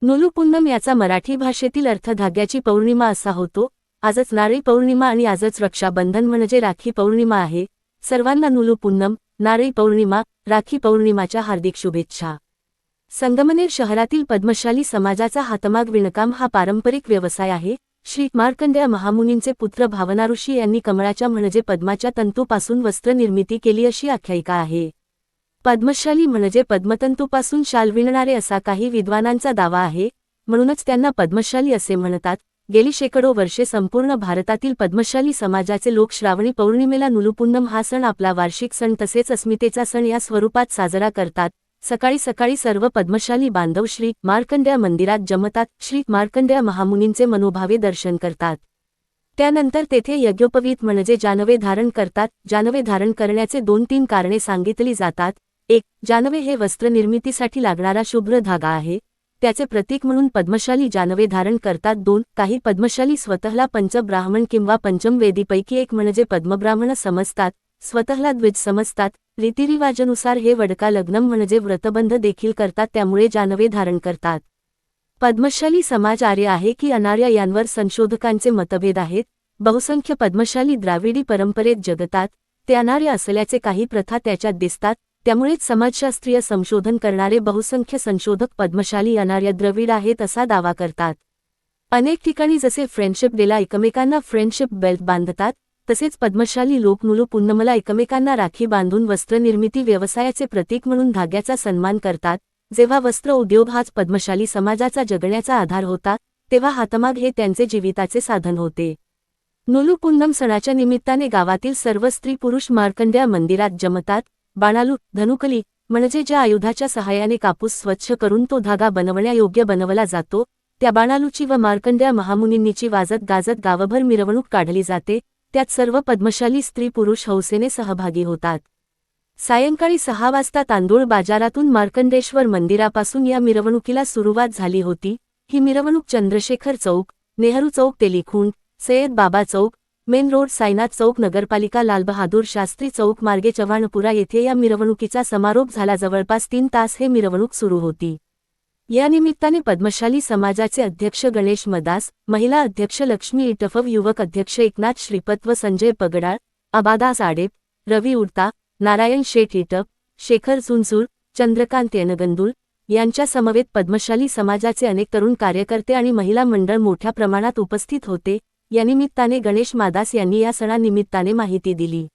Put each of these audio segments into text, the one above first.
नुलूपुन्नम याचा मराठी भाषेतील अर्थ धाग्याची पौर्णिमा असा होतो। आजच नारळी पौर्णिमा आणि आजच रक्षाबंधन म्हणजे राखी पौर्णिमा आहे। सर्वांना नुलूपुन्नम, नारळी पौर्णिमा, राखी पौर्णिमाच्या हार्दिक शुभेच्छा। संगमनेर शहरातील पद्मशाली समाजाचा हातमाग विणकाम हा पारंपरिक व्यवसाय आहे। श्री मार्कंडेय महामुनींचे पुत्र भावनाऋषी यांनी कमळाच्या म्हणजे पद्माच्या तंतूपासून वस्त्र निर्मिती केली अशी आख्यायिका आहे। पद्मशाली म्हणजे पद्मतंतूपासून शाल विणणारे असा काही विद्वानांचा दावा आहे, म्हणूनच त्यांना पद्मशाली असे म्हणतात। गेली शेकडो वर्षे संपूर्ण भारतातील पद्मशाली समाजाचे लोक श्रावणी पौर्णिमेला नुलूपुन्नम हा सण आपला वार्षिक सण तसेच अस्मितेचा सण या स्वरूपात साजरा करतात। सकाळी सकाळी सर्व पद्मशाली बांधव श्री मार्कंडेय मंदिरात जमतात, श्री मार्कंडेय महामुनींचे मनोभावे दर्शन करतात। त्यानंतर तेथे यज्ञोपवीत म्हणजे जानवे धारण करतात। जानवे धारण करण्याचे 2-3 कारणे सांगितली जातात। 1. जानवे हे वस्त्र निर्मितीसाठी लागणारा शुभ्र धागा आहे, त्याचे प्रतीक म्हणून पद्मशाली जानवे धारण करतात। 2. काही पद्मशाली स्वतःला पंचब्राह्मण किंवा पंचमवेदीपैकी एक म्हणजे पद्मब्राह्मण समजतात, स्वतःला द्विज समजतात। रीतिरिवाजानुसार हे वडका लग्नम म्हणजे व्रतबंध देखील करतात, त्यामुळे जानवे धारण करतात। पद्मशाली समाज आर्य आहे की अनार्य यांवर संशोधकांचे मतभेद आहेत। बहुसंख्य पद्मशाली द्राविडी परंपरेत जगतात, ते अनार्य असल्याचे काही प्रथा त्याच्यात दिसतात, त्यामुळेच समाजशास्त्रीय संशोधन करणारे बहुसंख्य संशोधक पद्मशाली अनार्य द्रविड आहेत असा दावा करतात। अनेक ठिकाणी जसे फ्रेंडशिप डेला एकमेकांना फ्रेंडशिप बेल्ट बांधतात, तसेच पद्मशाली लोक नुलूपुन्नमला एकमेकांना राखी बांधून वस्त्र निर्मिती व्यवसायाचे प्रतीक म्हणून धाग्याचा सन्मान करतात। जेव्हा वस्त्र उद्योग हाच पद्मशाली समाजाचा जगण्याचा आधार होता, तेव्हा हातमाग हे त्यांचे जीविताचे साधन होते। नुलूपुन्नम सणाच्या निमित्ताने गावातील सर्व स्त्री पुरुष मार्कंडेय मंदिरात जमतात। बाणालू, धनुकली म्हणजे ज्या आयुधाच्या सहाय्याने कापूस स्वच्छ करून तो धागा बनवण्यायोग्य बनवला जातो, त्या बाणालूची व मार्कंडेय महामुनींची वाजत गाजत गावभर मिरवणूक काढली जाते। त्यात सर्व पद्मशाली स्त्री पुरुष हौसेने सहभागी होतात। सायंकाळी 6 वाजता तांदूळ बाजारातून मार्कंडेश्वर मंदिरापासून या मिरवणुकीला सुरुवात झाली होती। ही मिरवणूक चंद्रशेखर चौक, नेहरू चौक, तेलिखुंड, सय्यद बाबा चौक, मेन रोड, साईनाथ चौक, नगरपालिका, लालबहादूर शास्त्री चौक मार्गे चव्हाणपुरा येथे या मिरवणुकीचा समारोप झाला। जवळपास 3 तास हे मिरवणूक सुरू होती। या निमित्ताने पद्मशाली समाजाचे अध्यक्ष गणेश मदास, महिला अध्यक्ष लक्ष्मी इटफव, युवक अध्यक्ष एकनाथ श्रीपत व संजय पगडाळ, अबादास आडेप, रवी उडता, नारायण शेठ इटप, शेखर चुंचूर, चंद्रकांत येनगंदुल यांच्या समवेत पद्मशाली समाजाचे अनेक तरुण कार्यकर्ते आणि महिला मंडळ मोठ्या प्रमाणात उपस्थित होते। या निमित्ताने गणेश मादास यांनी या सणानिमित्ताने माहिती दिली।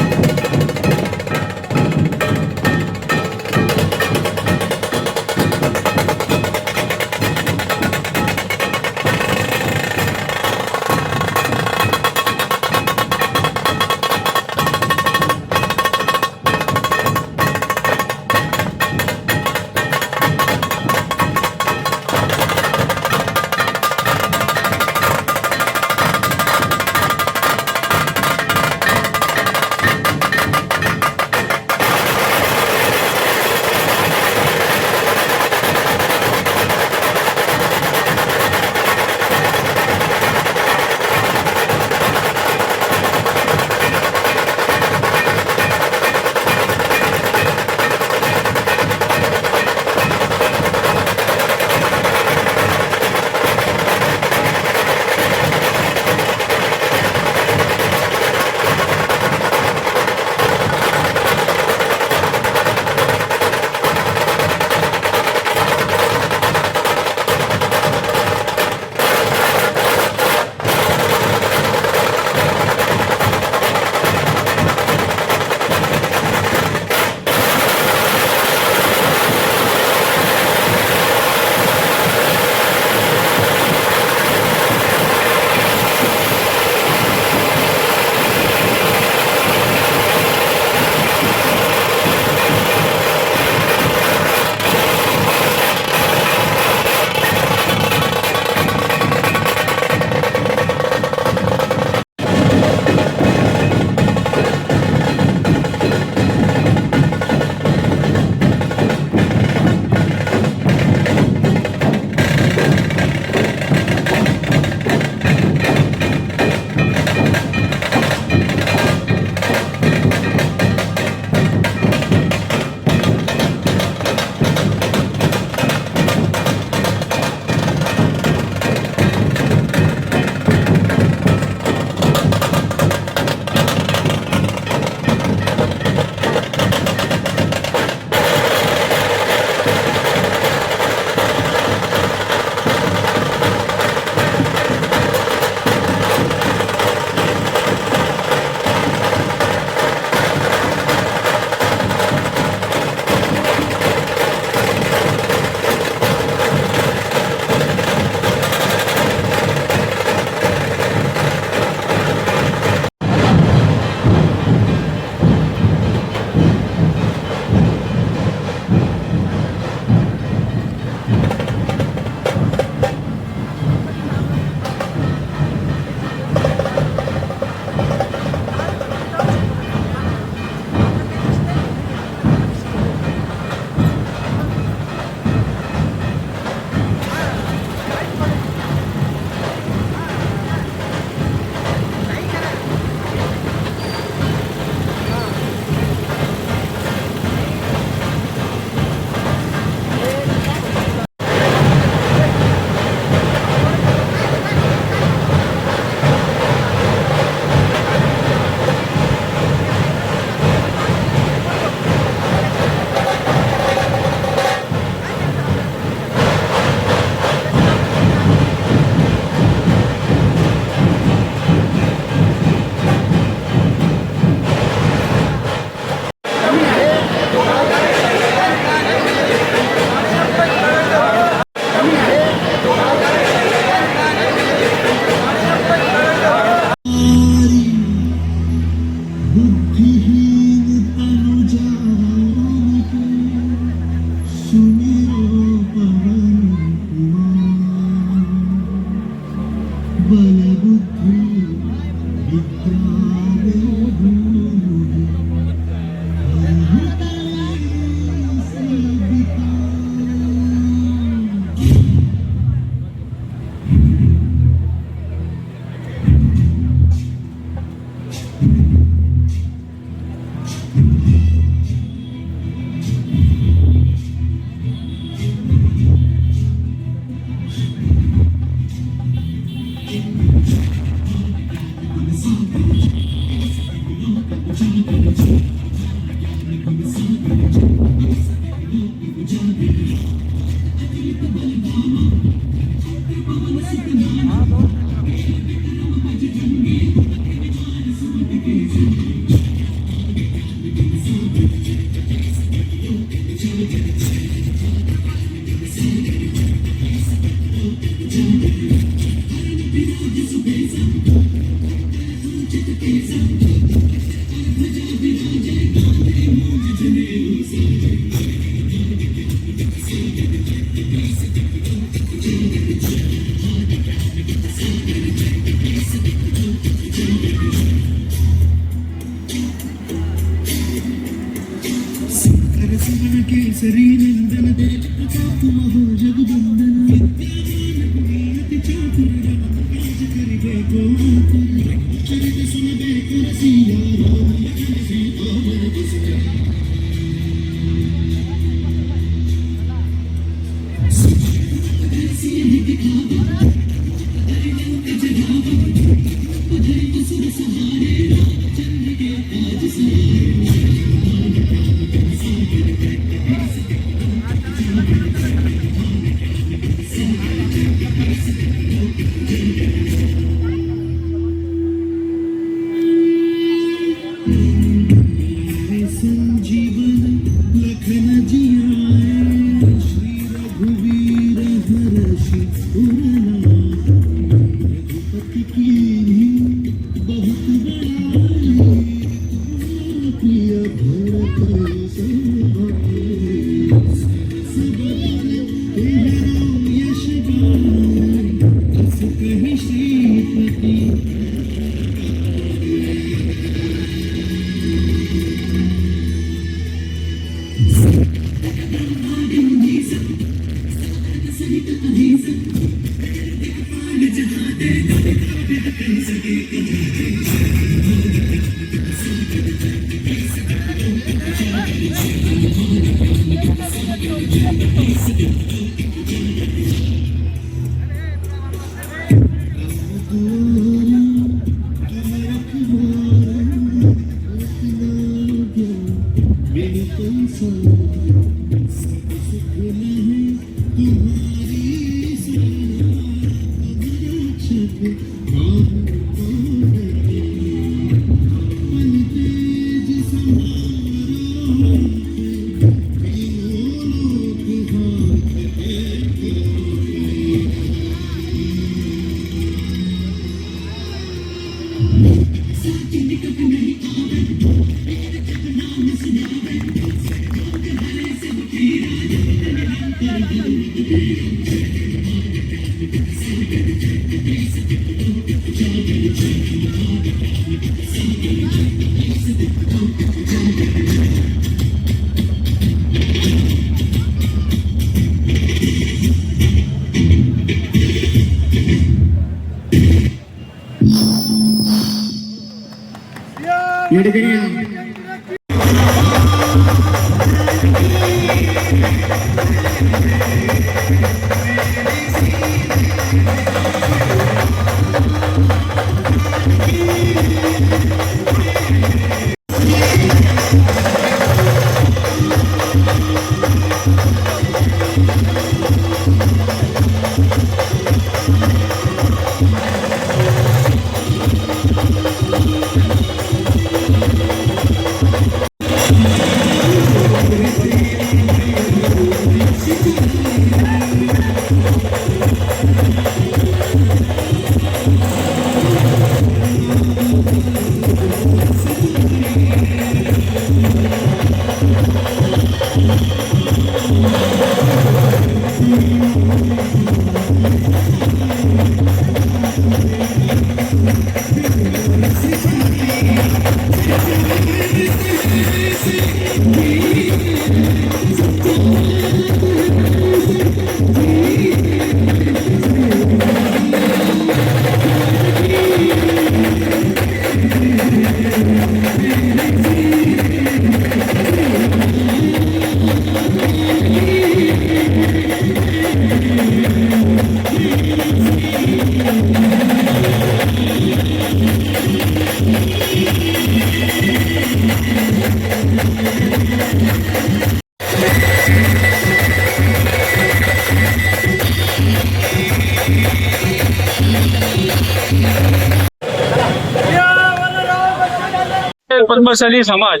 पद्मशाली समाज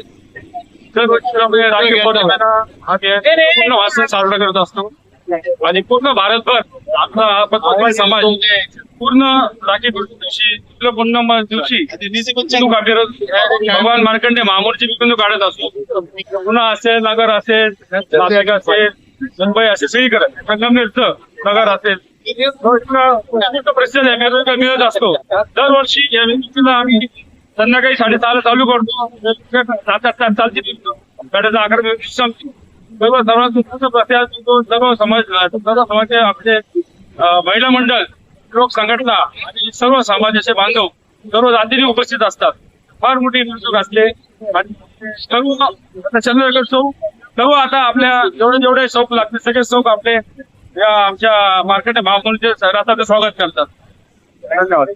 दरवर्षी राखी पौर्णिमेला हा पूर्ण वाचन साजरा करत असतो आणि पूर्ण भारतभर आपला हा पद्मशाली समाज पूर्ण राखी दिवशी पौर्णिमा दिवशी मिरवणूक काढत भगवान मार्कंडे महामूर्ती मिरवणूक काढत असतो. पुणे असेल, नगर असेल, नाशिक असेल, मुंबई असेल, सगळीकडे संगमनेरचं नगर असेल प्रसिद्ध मिरवणूक मिळत असतो. दरवर्षी या मिरवणुकीला आम्ही संध्याकाळी 6:30 चालू करतो. 7-8 चालते गाड्याचा आकार संपतो. सर्व सर्व समाज आपले महिला मंडळ, लोक संघटना आणि सर्व समाजाचे बांधव सर्व जातीने उपस्थित असतात. फार मोठी मिरवणूक असते आणि सर्व चंद्रशेखर चौक सर्व आता आपल्या जेवढे जेवढे चौक लागते सगळे चौक आपले या आमच्या मार्केट महामंडळाचे सरासरी स्वागत करतात. धन्यवाद.